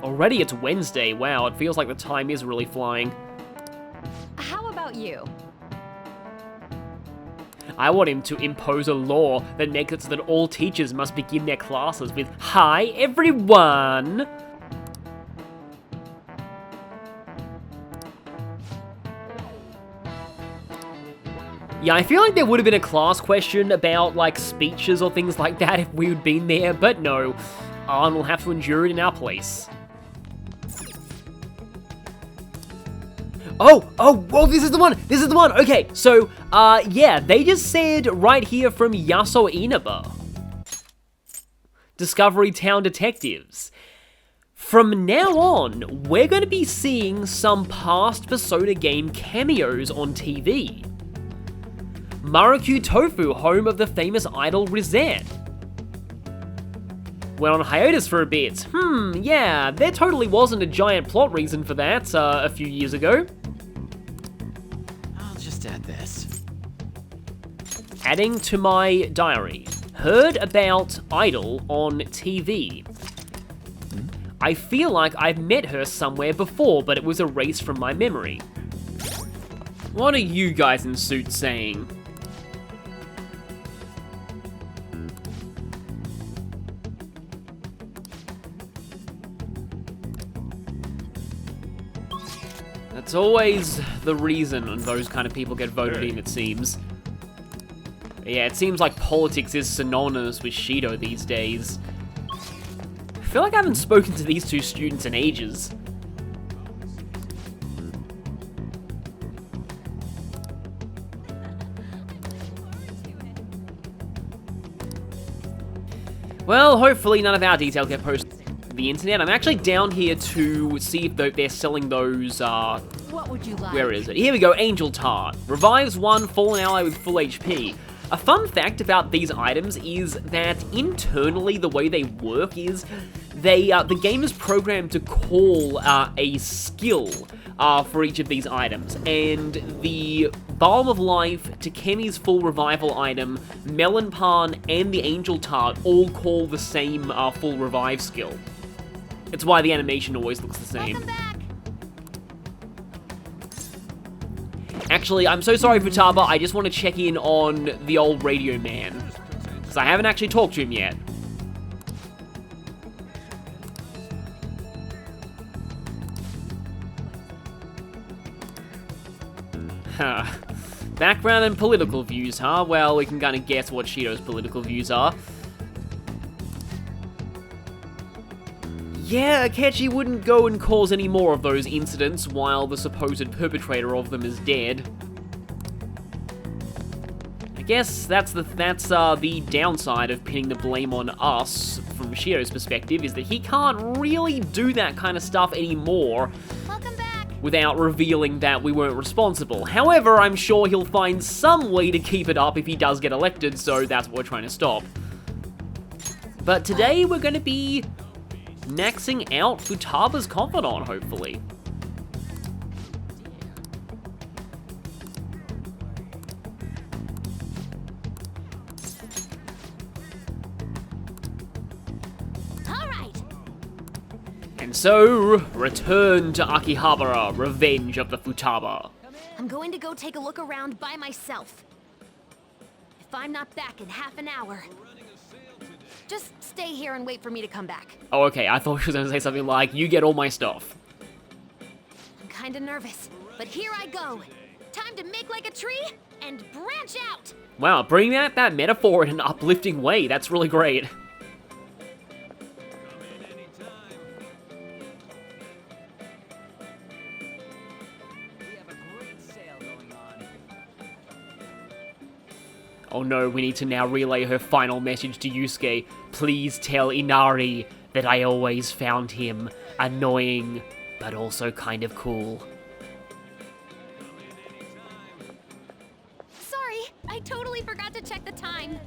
Already it's Wednesday. Wow, it feels like the time is really flying. How about you? I want him to impose a law that makes it so that all teachers must begin their classes with, "Hi, everyone!" Yeah, I feel like there would have been a class question about, like, speeches or things like that if we had been there, but no. Arn will have to endure it in our place. Oh, this is the one! Okay, so, yeah, they just said right here from Yasuo Inaba. Discovery Town Detectives. From now on, we're going to be seeing some past Persona game cameos on TV. Maruku Tofu, home of the famous idol Rizette. Went on hiatus for a bit. Yeah, there totally wasn't a giant plot reason for that a few years ago. I'll just add this. Adding to my diary. Heard about Idol on TV. I feel like I've met her somewhere before, but it was erased from my memory. What are you guys in suits saying? That's always the reason those kind of people get voted in, it seems. Yeah, it seems like politics is synonymous with Shido these days. I feel like I haven't spoken to these two students in ages. Well, hopefully none of our details get posted to the internet. I'm actually down here to see if they're selling those, What would you like? where is it? Here we go, Angel Tart. Revives one fallen ally with full HP. A fun fact about these items is that internally the way they work is the game is programmed to call a skill for each of these items, and the Balm of Life, Takemi's full revival item, Melon Pan, and the Angel Tart all call the same full revive skill. It's why the animation always looks the same. Welcome back. Actually, I'm so sorry, Futaba, I just want to check in on the old radio man, because I haven't actually talked to him yet. Huh. Background and political views, huh? Well, we can kind of guess what Shido's political views are. Yeah, Akechi wouldn't go and cause any more of those incidents while the supposed perpetrator of them is dead. I guess that's the downside of pinning the blame on us from Shido's perspective, is that he can't really do that kind of stuff anymore. Welcome back. Without revealing that we weren't responsible. However, I'm sure he'll find some way to keep it up if he does get elected, so that's what we're trying to stop. But today we're going to be maxing out Futaba's Confidant, hopefully. All right. And so, return to Akihabara, Revenge of the Futaba. I'm going to go take a look around by myself. If I'm not back in half an hour, just stay here and wait for me to come back. Oh, okay, I thought she was going to say something like, you get all my stuff. I'm kinda nervous, but here I go. Time to make like a tree and branch out. Wow, bring that metaphor in an uplifting way, that's really great. Oh no, we need to now relay her final message to Yusuke. Please tell Inari that I always found him annoying, but also kind of cool. Sorry, I totally forgot to check the time.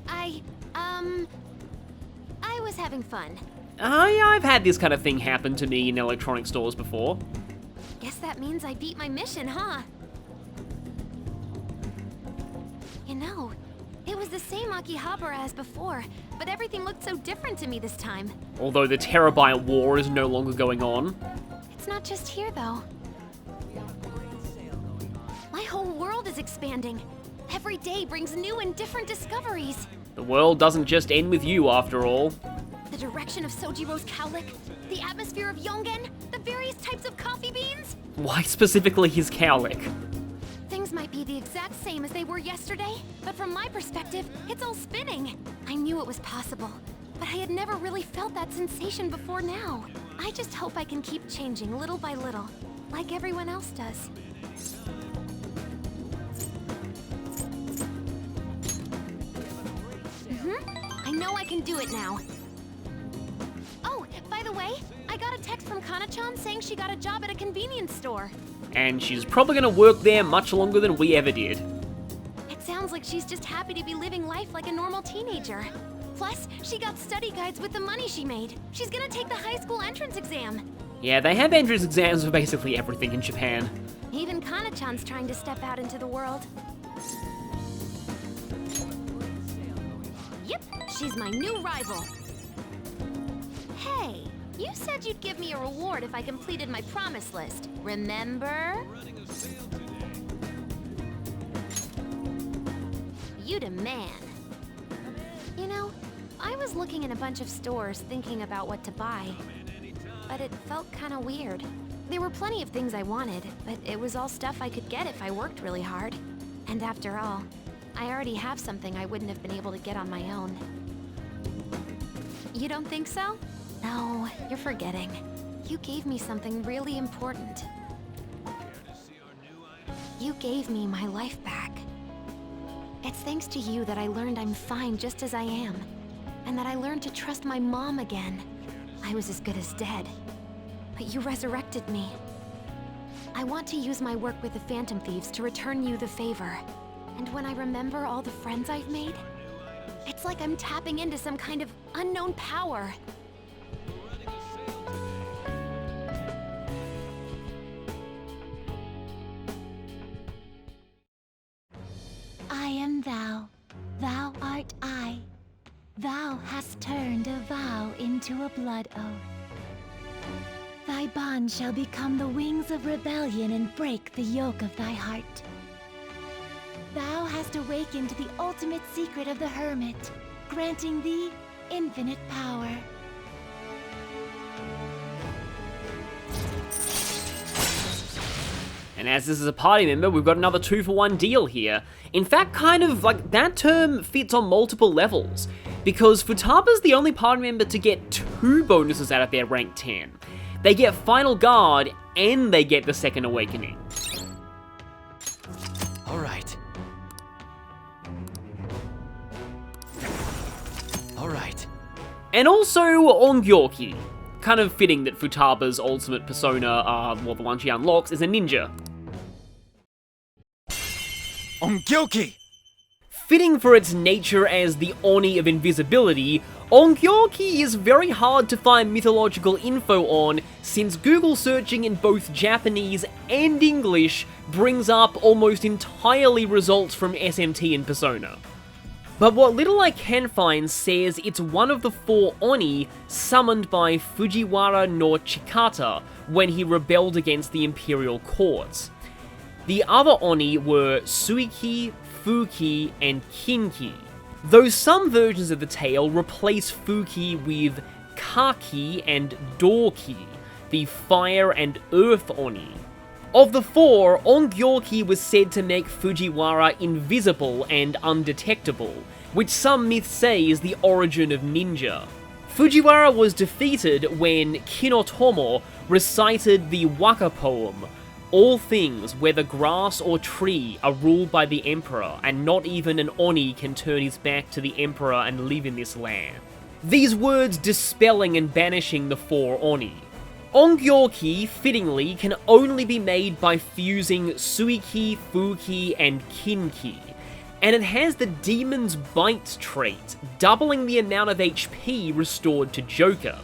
I was having fun. Yeah, I've had this kind of thing happen to me in electronic stores before. Guess that means I beat my mission, huh? You know, it was the same Akihabara as before, but everything looked so different to me this time. Although the Terabyte War is no longer going on. It's not just here, though. My whole world is expanding. Every day brings new and different discoveries. The world doesn't just end with you, after all. The direction of Sojiro's cowlick, the atmosphere of Yongen, the various types of coffee beans. Why specifically his cowlick? Things might be the exact same as they were yesterday, but from my perspective, it's all spinning. I knew it was possible, but I had never really felt that sensation before now. I just hope I can keep changing little by little, like everyone else does. I know I can do it now. Oh, by the way, I got a text from Kana-chan saying she got a job at a convenience store. And she's probably gonna work there much longer than we ever did. It sounds like she's just happy to be living life like a normal teenager. Plus, she got study guides with the money she made. She's gonna take the high school entrance exam. Yeah, they have entrance exams for basically everything in Japan. Even Kana-chan's trying to step out into the world. Yep, she's my new rival. Hey, you said you'd give me a reward if I completed my promise list, remember? You demand. You know, I was looking in a bunch of stores thinking about what to buy, but it felt kind of weird. There were plenty of things I wanted, but it was all stuff I could get if I worked really hard. And after all, I already have something I wouldn't have been able to get on my own. You don't think so? No, you're forgetting. You gave me something really important. You gave me my life back. It's thanks to you that I learned I'm fine just as I am, and that I learned to trust my mom again. I was as good as dead, but you resurrected me. I want to use my work with the Phantom Thieves to return you the favor. And when I remember all the friends I've made, it's like I'm tapping into some kind of unknown power. I am thou, thou art I. Thou hast turned a vow into a blood oath. Thy bond shall become the wings of rebellion and break the yoke of thy heart. Thou hast awakened the ultimate secret of the hermit, granting thee infinite power. And as this is a party member, we've got another 2-for-1 deal here. In fact, kind of like that term fits on multiple levels, because Futaba's the only party member to get 2 bonuses out of their rank 10. They get Final Guard, and they get the Second Awakening. Alright. Alright. And also Ongyoki. Kind of fitting that Futaba's ultimate persona, well, the one she unlocks, is a ninja. Ongyoki! Fitting for its nature as the Oni of invisibility, Ongyoki is very hard to find mythological info on, since Google searching in both Japanese and English brings up almost entirely results from SMT and Persona. But what little I can find says it's one of the 4 Oni summoned by Fujiwara no Chikata when he rebelled against the Imperial Courts. The other Oni were Suiki, Fuki, and Kinki, though some versions of the tale replace Fuki with Kaki and Dorki, the Fire and Earth Oni. Of the 4, Ongyoki was said to make Fujiwara invisible and undetectable, which some myths say is the origin of ninja. Fujiwara was defeated when Kinotomo recited the Waka poem, "All things, whether grass or tree, are ruled by the Emperor, and not even an Oni can turn his back to the Emperor and live in this land." These words dispelling and banishing the 4 Oni. Ongyoki, fittingly, can only be made by fusing Suiki, Fuki, and Kinki, and it has the Demon's Bite trait, doubling the amount of HP restored to Joker.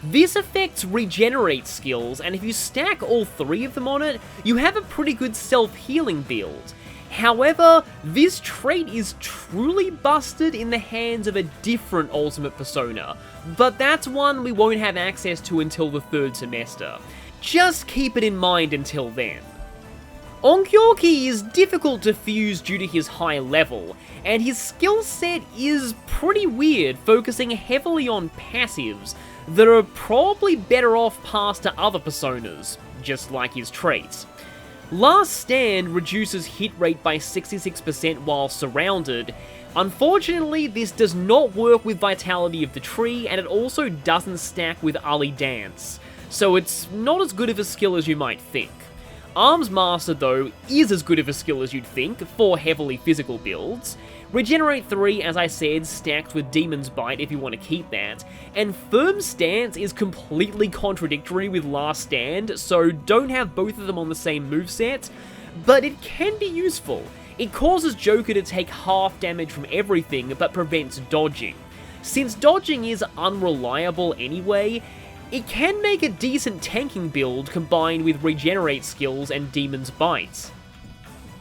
This effect regenerates skills, and if you stack all 3 of them on it, you have a pretty good self-healing build. However, this trait is truly busted in the hands of a different Ultimate Persona, but that's one we won't have access to until the 3rd semester. Just keep it in mind until then. Onkyorki is difficult to fuse due to his high level, and his skill set is pretty weird, focusing heavily on passives that are probably better off passed to other personas, just like his traits. Last Stand reduces hit rate by 66% while surrounded. Unfortunately, this does not work with Vitality of the Tree, and it also doesn't stack with Ali Dance, so it's not as good of a skill as you might think. Arms Master, though, is as good of a skill as you'd think for heavily physical builds. Regenerate 3, as I said, stacked with Demon's Bite if you want to keep that, and Firm Stance is completely contradictory with Last Stand, so don't have both of them on the same moveset, but it can be useful. It causes Joker to take half damage from everything, but prevents dodging. Since dodging is unreliable anyway, it can make a decent tanking build combined with Regenerate skills and Demon's Bite.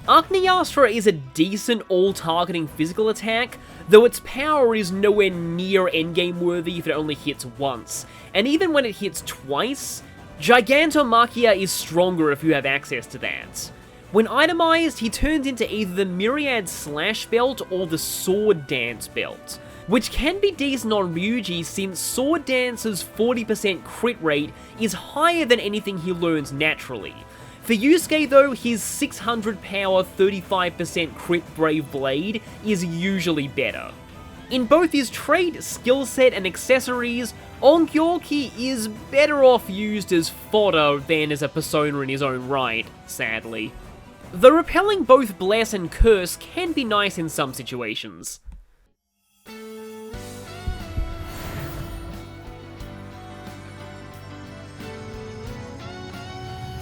Agnyastra is a decent all-targeting physical attack, though its power is nowhere near endgame worthy if it only hits once, and even when it hits twice, Gigantomachia is stronger if you have access to that. When itemized, he turns into either the Myriad Slash belt or the Sword Dance belt, which can be decent on Ryuji since Sword Dance's 40% crit rate is higher than anything he learns naturally. For Yusuke though, his 600 power 35% crit Brave Blade is usually better. In both his trait, skill set, and accessories, Onkyorki is better off used as fodder than as a persona in his own right, sadly. Though repelling both Bless and Curse can be nice in some situations.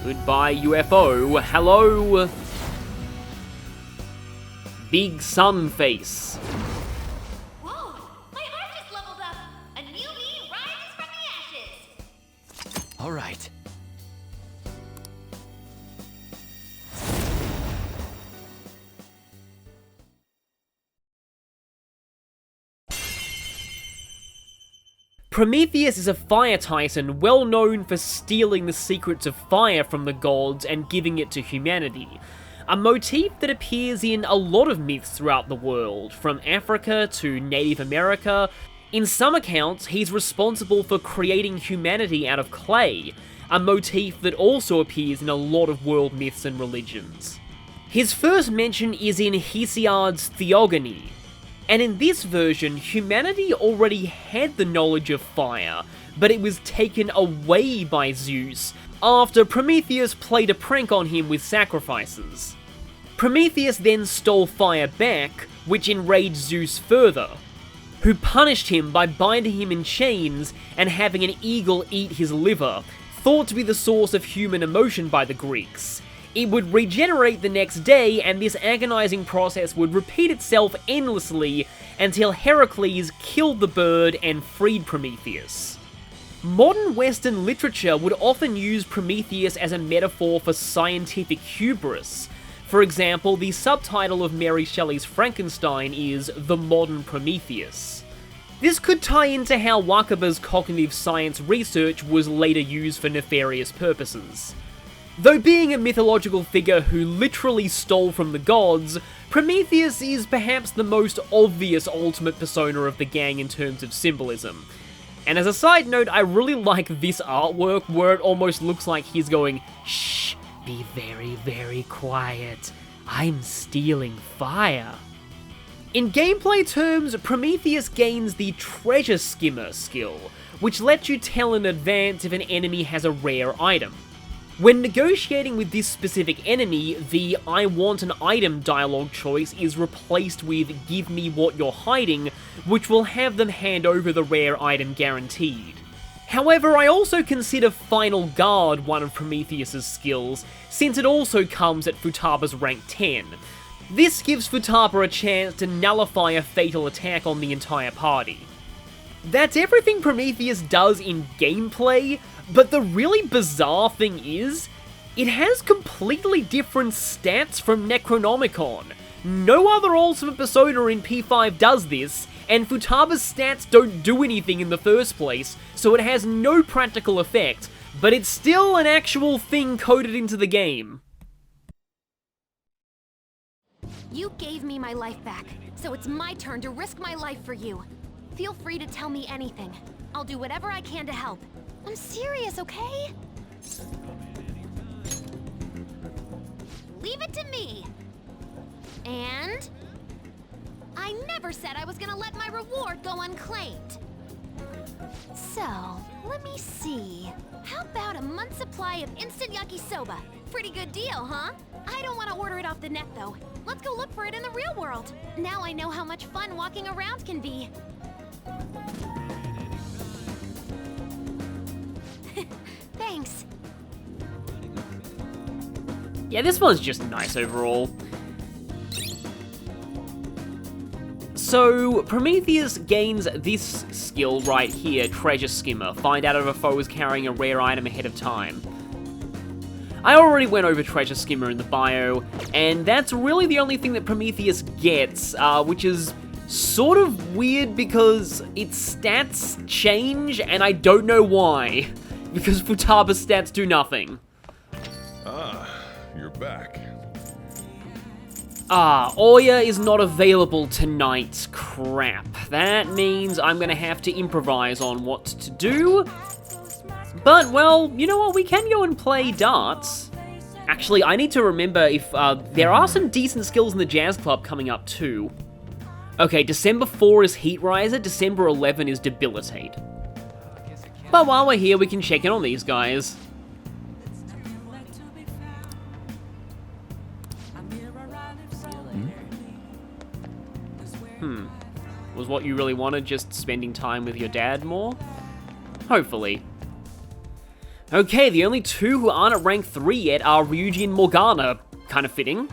Goodbye, UFO. Hello. Big Sun Face. Whoa! My heart just leveled up! A new me rises from the ashes! All right. Prometheus is a fire titan well known for stealing the secrets of fire from the gods and giving it to humanity. A motif that appears in a lot of myths throughout the world, from Africa to Native America. In some accounts, he's responsible for creating humanity out of clay, a motif that also appears in a lot of world myths and religions. His first mention is in Hesiod's Theogony, and in this version, humanity already had the knowledge of fire, but it was taken away by Zeus after Prometheus played a prank on him with sacrifices. Prometheus then stole fire back, which enraged Zeus further, who punished him by binding him in chains and having an eagle eat his liver, thought to be the source of human emotion by the Greeks. It would regenerate the next day, and this agonizing process would repeat itself endlessly until Heracles killed the bird and freed Prometheus. Modern Western literature would often use Prometheus as a metaphor for scientific hubris. For example, the subtitle of Mary Shelley's Frankenstein is The Modern Prometheus. This could tie into how Wakaba's cognitive science research was later used for nefarious purposes. Though being a mythological figure who literally stole from the gods, Prometheus is perhaps the most obvious ultimate persona of the gang in terms of symbolism. And as a side note, I really like this artwork where it almost looks like he's going, "Shh, be very, very quiet. I'm stealing fire." In gameplay terms, Prometheus gains the Treasure Skimmer skill, which lets you tell in advance if an enemy has a rare item. When negotiating with this specific enemy, the "I want an item" dialogue choice is replaced with "give me what you're hiding," which will have them hand over the rare item guaranteed. However, I also consider Final Guard one of Prometheus' skills, since it also comes at Futaba's rank 10. This gives Futaba a chance to nullify a fatal attack on the entire party. That's everything Prometheus does in gameplay, but the really bizarre thing is, It has completely different stats from Necronomicon. No other Ultimate Persona in P5 does this, and Futaba's stats don't do anything in the first place, so it has no practical effect, but it's still an actual thing coded into the game. You gave me my life back, so it's my turn to risk my life for you. Feel free to tell me anything. I'll do whatever I can to help. I'm serious, okay? Leave it to me. And I never said I was gonna let my reward go unclaimed. So, let me see. How about a month's supply of instant yakisoba? Pretty good deal, huh? I don't want to order it off the net, though. Let's go look for it in the real world. Now I know how much fun walking around can be. Thanks. Yeah, this one's just nice overall. So, Prometheus gains this skill right here, Treasure Skimmer. Find out if a foe is carrying a rare item ahead of time. I already went over Treasure Skimmer in the bio, and that's really the only thing that Prometheus gets, which is sort of weird because its stats change, and I don't know why. Because Futaba's stats do nothing. Ah, you're back. Oya is not available tonight. Crap. That means I'm gonna have to improvise on what to do. But, well, you know what? We can go and play darts. Actually, I need to remember if there are some decent skills in the Jazz Club coming up too. Okay, December 4 is Heat Riser, December 11 is Debilitate. But while we're here, we can check in on these guys. Was what you really wanted just spending time with your dad more? Hopefully. Okay, the only two who aren't at rank 3 yet are Ryuji and Morgana. Kind of fitting.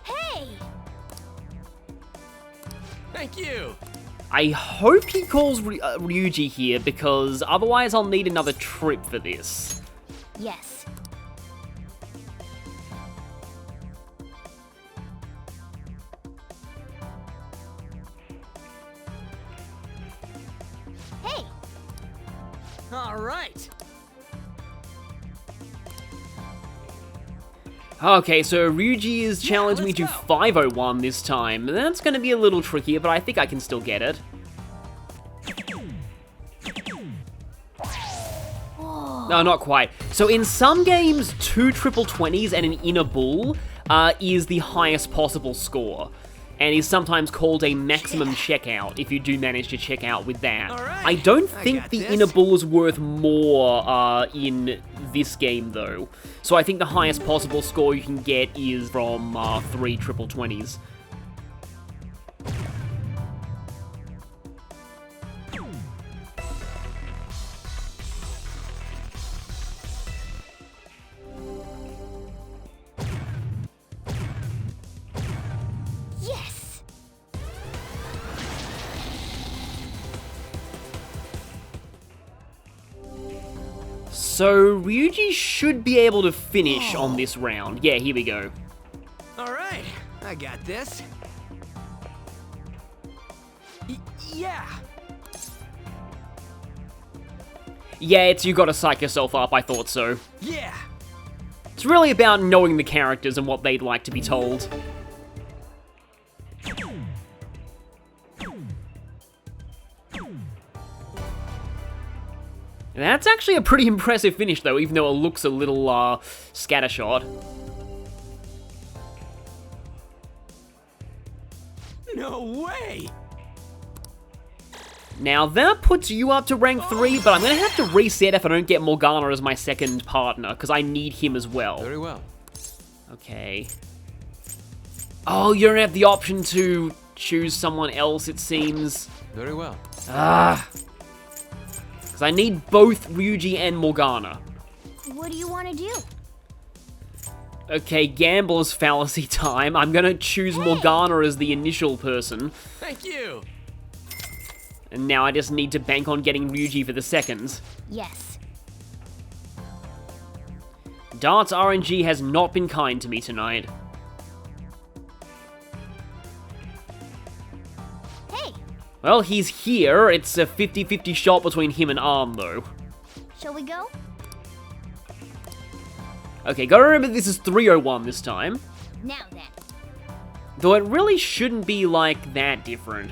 Hey! Thank you. I hope he calls Ryuji here, because otherwise I'll need another trip for this. Yes. Hey! All right. Okay, so Ryuji is challenged me to 501 this time. That's going to be a little trickier, but I think I can still get it. No, not quite. So in some games, 2 triple 20s and an inner bull is the highest possible score, and is sometimes called a maximum checkout if you do manage to check out with that. Alright, I don't think got the this. inner bull is worth more in this game though. So I think the highest possible score you can get is from 3 triple 20s. Yes! So Ryuji should be able to finish on this round. Yeah, here we go. All right, I got this. Yeah. Yeah, it's you gotta psych yourself up, I thought so. Yeah. It's really about knowing the characters and what they'd like to be told. That's actually a pretty impressive finish though, even though it looks a little, scattershot. No way. Now that puts you up to rank 3, but I'm gonna have to reset if I don't get Morgana as my second partner, because I need him as well. Very well. Okay. Oh, you don't have the option to choose someone else, it seems. Very well. Ah. Because I need both Ryuji and Morgana. What do you want to do? Okay, gambler's fallacy time. I'm gonna choose Morgana as the initial person. Thank you. And now I just need to bank on getting Ryuji for the second. Yes. Darts RNG has not been kind to me tonight. Hey, Well, he's here. It's a 50-50 shot between him and Arm, though. shall we go? Okay, gotta remember this is 301 this time. Now then. Though it really shouldn't be, like, that different.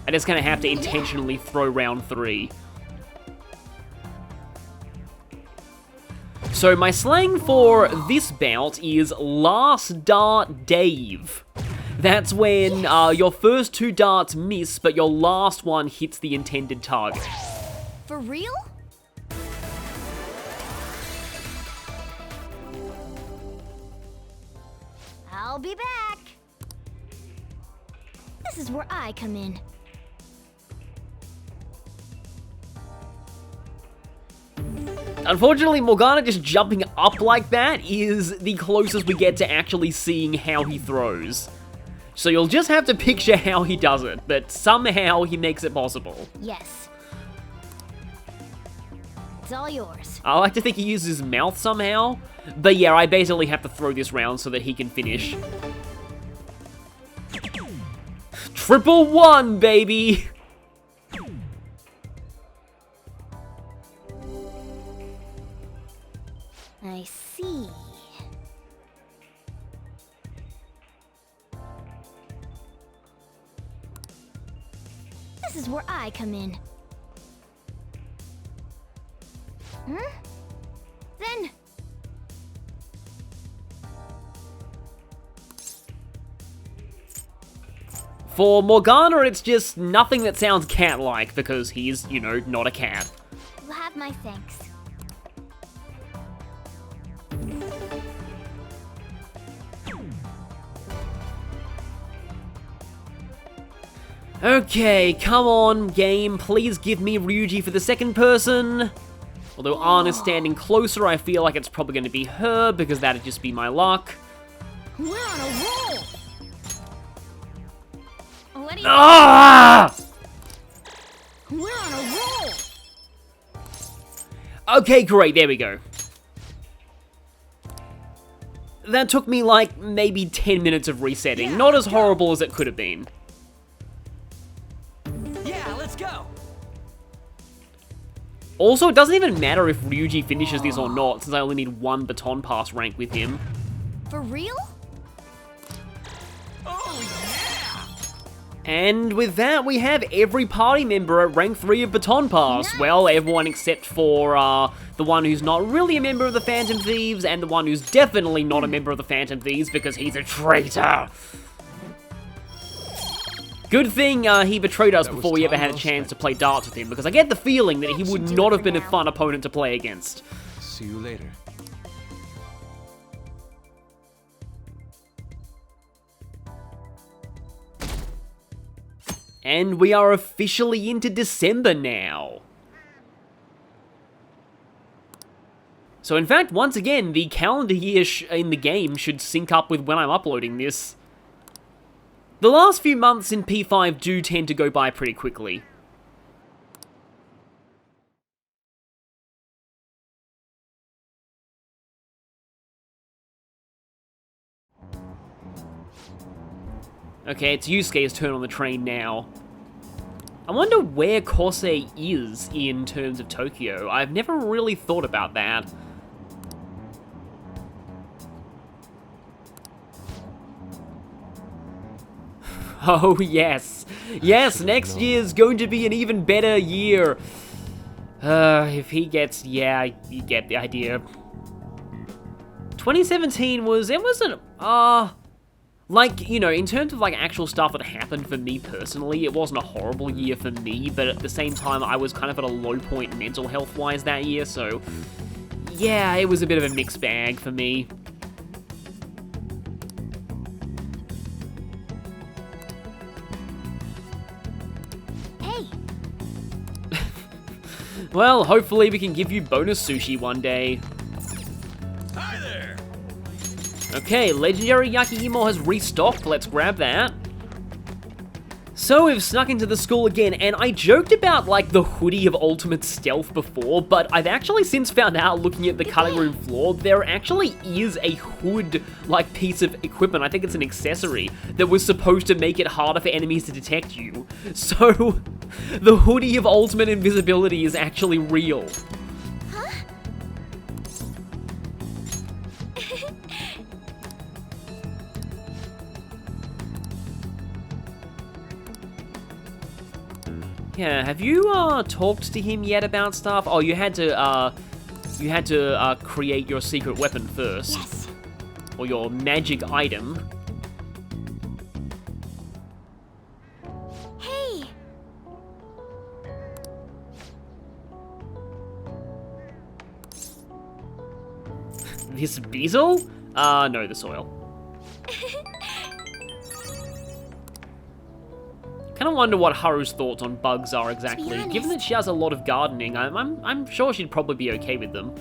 I just kind of have to intentionally throw round 3. So my slang for this bout is Last Dart Dave. That's when your first 2 darts miss, but your last one hits the intended target. For real? I'll be back. This is where I come in. Unfortunately, Morgana just jumping up like that is the closest we get to actually seeing how he throws. So you'll just have to picture how he does it, but somehow he makes it possible. Yes. It's all yours. I like to think he uses his mouth somehow, but yeah, I basically have to throw this round so that he can finish. 111, baby! I see. This is where I come in. Then... For Morgana, it's just nothing that sounds cat-like, because he's, you know, not a cat. you'll have my thanks. Okay, come on, game, please give me Ryuji for the second person. Although Ann is standing closer, I feel like it's probably going to be her, because that'd just be my luck. We're on a roll! What do you... Ah! We're on a roll! Okay, great, there we go. That took me, like, maybe 10 minutes of resetting. Not as horrible as it could have been. Yeah, let's go. Also, it doesn't even matter if Ryuji finishes this or not, since I only need 1 Baton Pass rank with him. For real? Oh, yeah! And with that, we have every party member at rank 3 of Baton Pass. Nice. Well, everyone except for the one who's not really a member of the Phantom Thieves, and the one who's definitely not a member of the Phantom Thieves because he's a traitor. Good thing he betrayed us before we ever had a chance to play darts with him, because I get the feeling that he would not have been a fun opponent to play against. See you later. And we are officially into December now. So in fact, once again, the calendar year in the game should sync up with when I'm uploading this. The last few months in P5 do tend to go by pretty quickly. Okay, it's Yusuke's turn on the train now. I wonder where Kosei is in terms of Tokyo. I've never really thought about that. Oh, yes. Yes, next year's going to be an even better year. If he gets... yeah, you get the idea. 2017 was... it wasn't... like, you know, in terms of, like, actual stuff that happened for me personally, it wasn't a horrible year for me, but at the same time, I was kind of at a low point mental health-wise that year, so... yeah, it was a bit of a mixed bag for me. Hey, Well, hopefully we can give you bonus sushi one day. Hi there! Okay, Legendary Yakiimo has restocked, let's grab that. So we've snuck into the school again, and I joked about, like, the hoodie of ultimate stealth before, but I've actually since found out, looking at the cutting room floor, there actually is a hood-like piece of equipment, I think it's an accessory, that was supposed to make it harder for enemies to detect you. So, the hoodie of ultimate invisibility is actually real. Yeah, have you, talked to him yet about stuff? Oh, you had to create your secret weapon first. Yes. Or your magic item. Hey! This beetle? No, the soil. Kind of wonder what Haru's thoughts on bugs are exactly. honest- Given that she has a lot of gardening, I'm sure she'd probably be okay with them.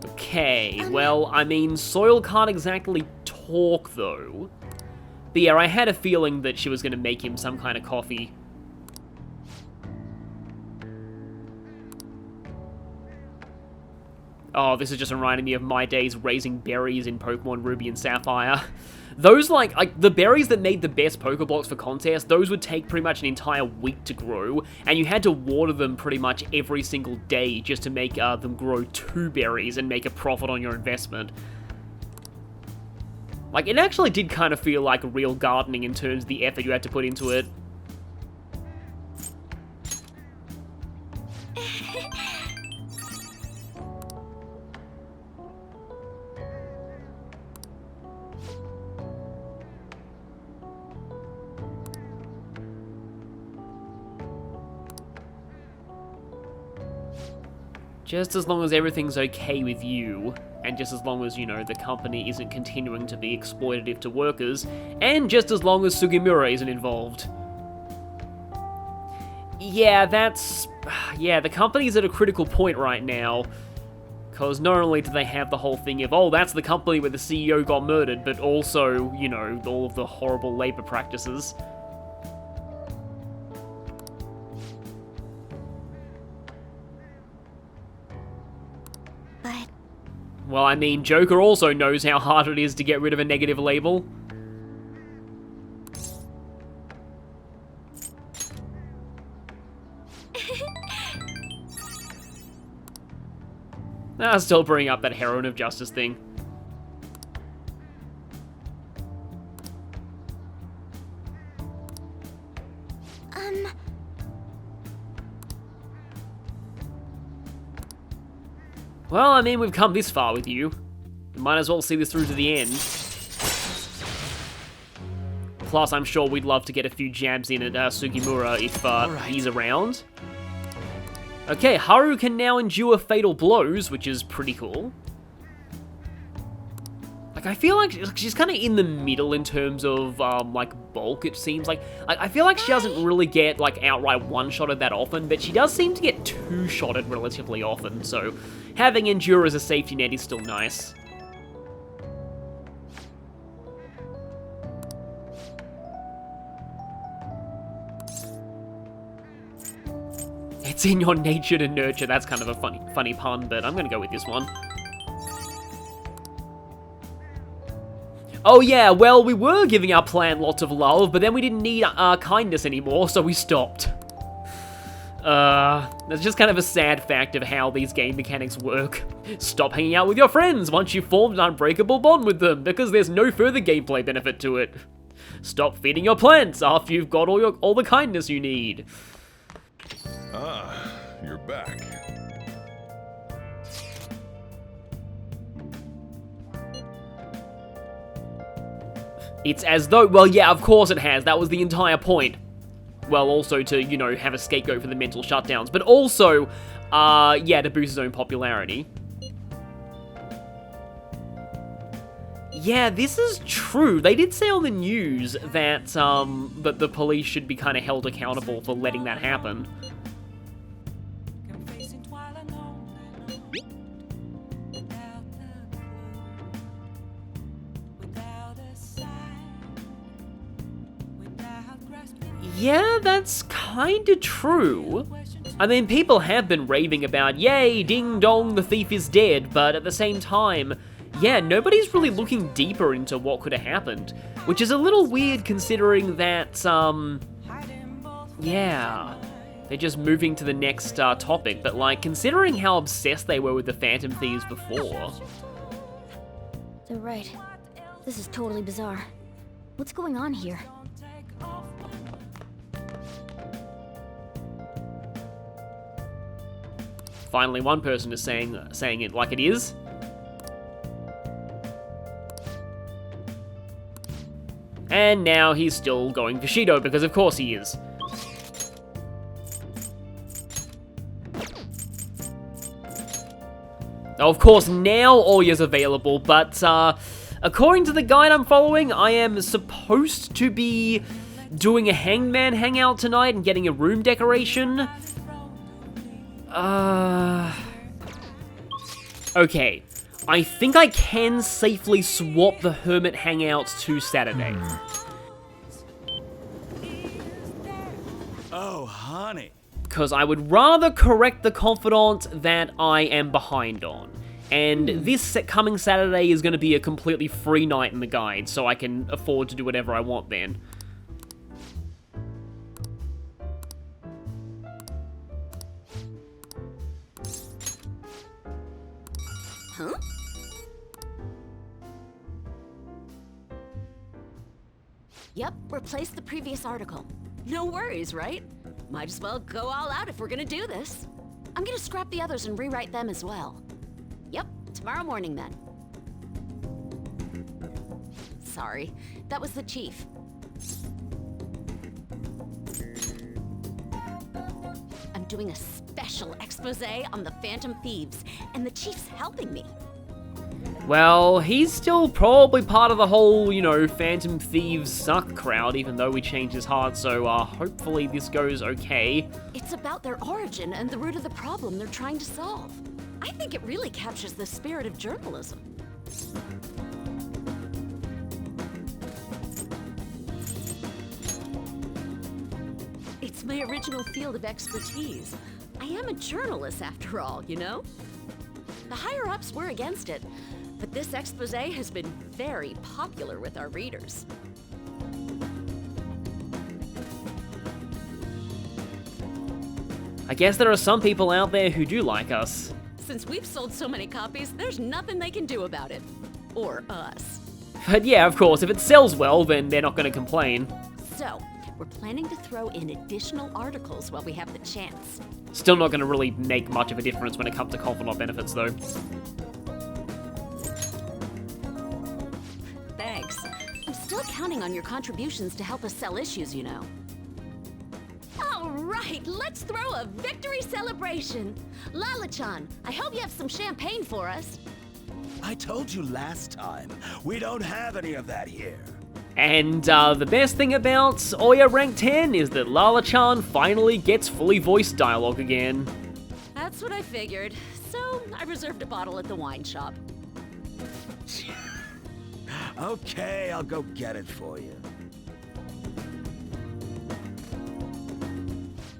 Okay, well, I mean, Soil can't exactly talk, though. But yeah, I had a feeling that she was going to make him some kind of coffee. Oh, this is just reminding me of my days raising berries in Pokemon Ruby and Sapphire. Those, like the berries that made the best Pokeblocks for contests, those would take pretty much an entire week to grow, and you had to water them pretty much every single day just to make them grow 2 berries and make a profit on your investment. Like, it actually did kind of feel like real gardening in terms of the effort you had to put into it. Just as long as everything's okay with you, and just as long as, you know, the company isn't continuing to be exploitative to workers, and just as long as Sugimura isn't involved. Yeah, the company's at a critical point right now, because not only do they have the whole thing of, oh, that's the company where the CEO got murdered, but also, you know, all of the horrible labor practices. But Well, I mean, Joker also knows how hard it is to get rid of a negative label. I'll still bring up that Heroine of Justice thing. Well, I mean, we've come this far with you. We might as well see this through to the end. Plus, I'm sure we'd love to get a few jabs in at Sugimura if he's around. Okay, Haru can now endure fatal blows, which is pretty cool. Like, I feel like she's kind of in the middle in terms of, like, bulk, it seems like. I feel like she doesn't really get, like, outright one-shotted that often, but she does seem to get two-shotted relatively often, so having Endure as a safety net is still nice. It's in your nature to nurture. That's kind of a funny pun, but I'm gonna go with this one. Oh yeah, well, we were giving our plant lots of love, but then we didn't need kindness anymore, so we stopped. That's just kind of a sad fact of how these game mechanics work. Stop hanging out with your friends once you've formed an unbreakable bond with them, because there's no further gameplay benefit to it. Stop feeding your plants after you've got all the kindness you need. Ah, you're back. It's as though, well, yeah, of course it has. That was the entire point. Well, also to, you know, have a scapegoat for the mental shutdowns, but also, yeah, to boost his own popularity. Yeah, this is true. They did say on the news that that the police should be kind of held accountable for letting that happen. Yeah, that's kinda true. I mean, people have been raving about, yay, ding dong, the thief is dead, but at the same time, yeah, nobody's really looking deeper into what could have happened, which is a little weird considering that, yeah, they're just moving to the next topic, but like, considering how obsessed they were with the Phantom Thieves before. They're right. This is totally bizarre. What's going on here? Finally, one person is saying it like it is. And now he's still going for Shido, because of course he is. Now, of course, now Oya's available, but according to the guide I'm following, I am supposed to be doing a hangman hangout tonight and getting a room decoration. Okay. I think I can safely swap the Hermit Hangouts to Saturday. Oh, honey. Because I would rather correct the Confidant that I am behind on. And this coming Saturday is going to be a completely free night in the guide, so I can afford to do whatever I want then. Huh? Yep, replace the previous article. No worries, right? Might as well go all out if we're gonna do this. I'm gonna scrap the others and rewrite them as well. Yep, tomorrow morning then. Sorry, that was the chief. I'm doing a special expose on the Phantom Thieves, and the chief's helping me. Well, he's still probably part of the whole, you know, Phantom Thieves suck crowd, even though we changed his heart, so hopefully this goes okay. It's about their origin and the root of the problem they're trying to solve. I think it really captures the spirit of journalism. It's my original field of expertise. I am a journalist after all, you know? The higher-ups were against it, but this expose has been very popular with our readers. I guess there are some people out there who do like us. Since we've sold so many copies, there's nothing they can do about it. Or us. But yeah, of course, if it sells well, then they're not going to complain. So, we're planning to throw in additional articles while we have the chance. Still not going to really make much of a difference when it comes to Confidant benefits, though. Thanks. I'm still counting on your contributions to help us sell issues, you know. All right, let's throw a victory celebration. Lala-chan, I hope you have some champagne for us. I told you last time, we don't have any of that here. And the best thing about Oya Rank 10 is that Lala-chan finally gets fully voiced dialogue again. That's what I figured. So, I reserved a bottle at the wine shop. Okay, I'll go get it for you.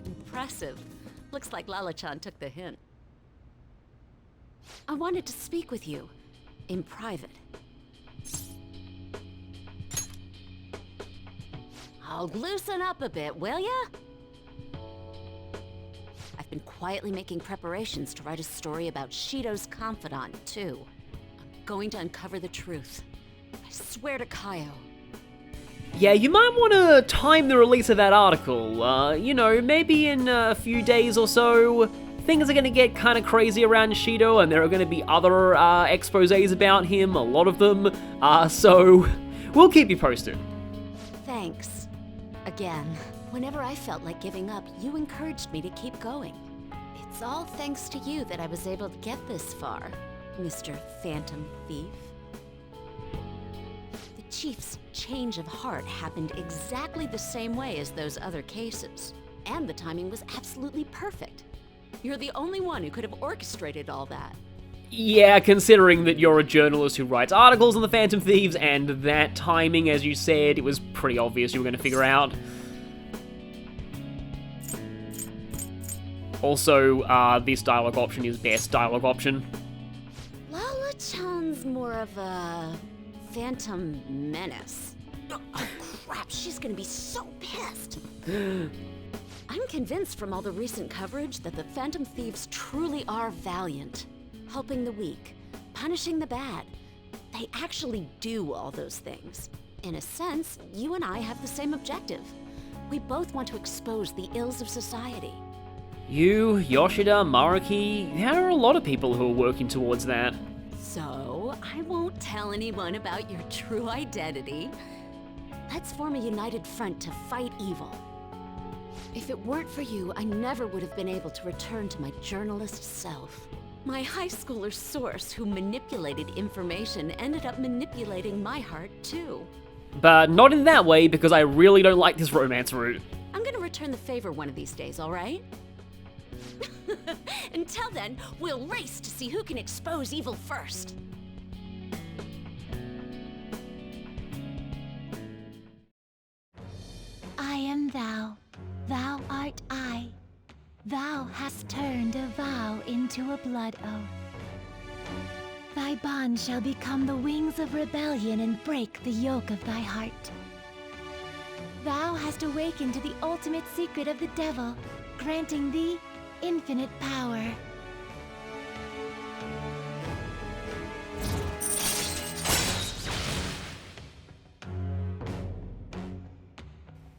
Impressive. Looks like Lala-chan took the hint. I wanted to speak with you. In private. I'll loosen up a bit, will ya? I've been quietly making preparations to write a story about Shido's confidant, too. I'm going to uncover the truth. I swear to Kaio. Yeah, you might want to time the release of that article. You know, maybe in a few days or so. Things are going to get kind of crazy around Shido, and there are going to be other exposés about him, a lot of them. So, we'll keep you posted. Thanks. Again. Whenever I felt like giving up, you encouraged me to keep going. It's all thanks to you that I was able to get this far, Mr. Phantom Thief. Chief's change of heart happened exactly the same way as those other cases. And the timing was absolutely perfect. You're the only one who could have orchestrated all that. Yeah, considering that you're a journalist who writes articles on the Phantom Thieves, and that timing, as you said, it was pretty obvious you were going to figure out. Also, this dialogue option is best dialogue option. Lala Chan's more of a phantom menace. Oh crap, she's gonna be so pissed. I'm convinced from all the recent coverage that the Phantom Thieves truly are valiant. Helping the weak, punishing the bad. They actually do all those things. In a sense, you and I have the same objective. We both want to expose the ills of society. You, Yoshida, Maruki, there are a lot of people who are working towards that. So, I won't tell anyone about your true identity. Let's form a united front to fight evil. If it weren't for you, I never would have been able to return to my journalist self. My high schooler source who manipulated information ended up manipulating my heart too. But not in that way, because I really don't like this romance route. I'm gonna return the favor one of these days, alright? Until then, we'll race to see who can expose evil first. I am thou, thou art I. Thou hast turned a vow into a blood oath. Thy bond shall become the wings of rebellion and break the yoke of thy heart. Thou hast awakened to the ultimate secret of the devil, granting thee infinite power.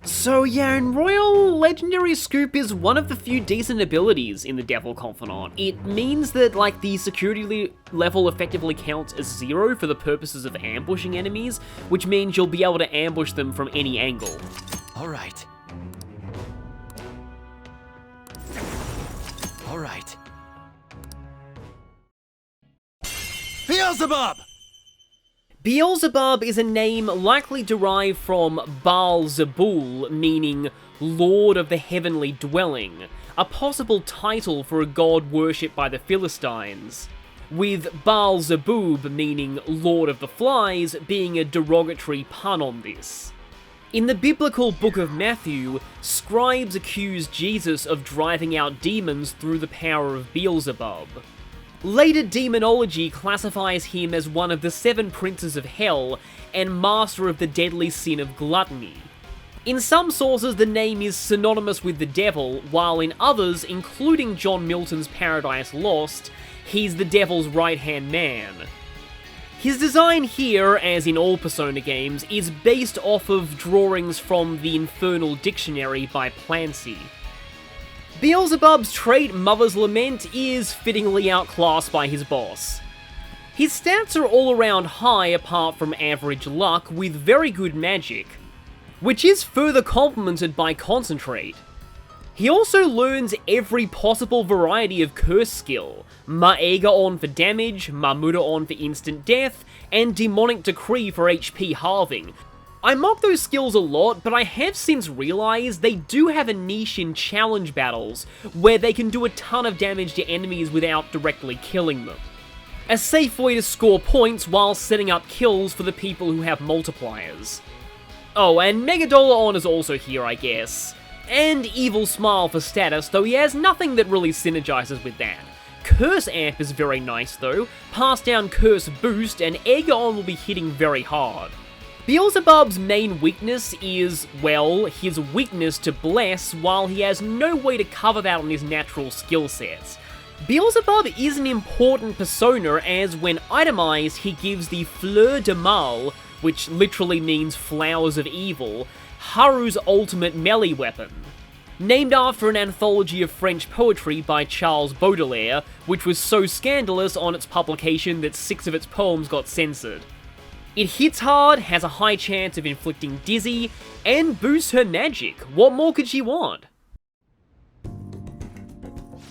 So yeah, and Royal Legendary Scoop is one of the few decent abilities in the Devil Confidant. It means that, like, the security level effectively counts as 0 for the purposes of ambushing enemies, which means you'll be able to ambush them from any angle. All right. All right. Beelzebub! Beelzebub is a name likely derived from Baal-Zebul, meaning Lord of the Heavenly Dwelling, a possible title for a god worshipped by the Philistines, with Baal-Zebub meaning Lord of the Flies being a derogatory pun on this. In the biblical book of Matthew, scribes accuse Jesus of driving out demons through the power of Beelzebub. Later demonology classifies him as one of the 7 princes of hell and master of the deadly sin of gluttony. In some sources, the name is synonymous with the devil, while in others, including John Milton's Paradise Lost, he's the devil's right-hand man. His design here, as in all Persona games, is based off of drawings from the Infernal Dictionary by Plancy. Beelzebub's trait, Mother's Lament, is fittingly outclassed by his boss. His stats are all around high apart from average luck, with very good magic, which is further complemented by Concentrate. He also learns every possible variety of curse skill, Maega on for damage, Mamuda on for instant death, and Demonic Decree for HP halving. I mock those skills a lot, but I have since realised they do have a niche in challenge battles, where they can do a ton of damage to enemies without directly killing them. A safe way to score points while setting up kills for the people who have multipliers. Oh, and Megadollar On is also here, I guess. And Evil Smile for status, though he has nothing that really synergizes with that. Curse Amp is very nice though, pass down Curse Boost, and Aegon will be hitting very hard. Beelzebub's main weakness is, well, his weakness to Bless, while he has no way to cover that on his natural skill sets. Beelzebub is an important persona as when itemized he gives the Fleur de Mal, which literally means Flowers of Evil, Haru's ultimate melee weapon. Named after an anthology of French poetry by Charles Baudelaire, which was so scandalous on its publication that 6 of its poems got censored. It hits hard, has a high chance of inflicting dizzy, and boosts her magic. What more could she want?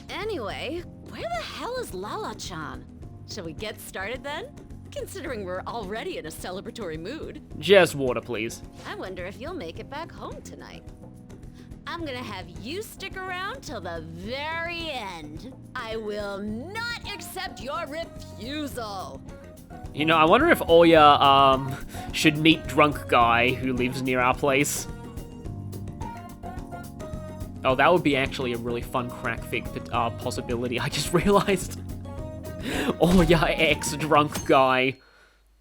Anyway, where the hell is Lala-chan? Shall we get started then? considering we're already in a celebratory mood. Just water, please. I wonder if you'll make it back home tonight. I'm gonna have you stick around till the very end. I will not accept your refusal. You know, I wonder if Oya, should meet drunk guy who lives near our place. Oh, that would be actually a really fun crack fic possibility, I just realized. Oya X drunk guy.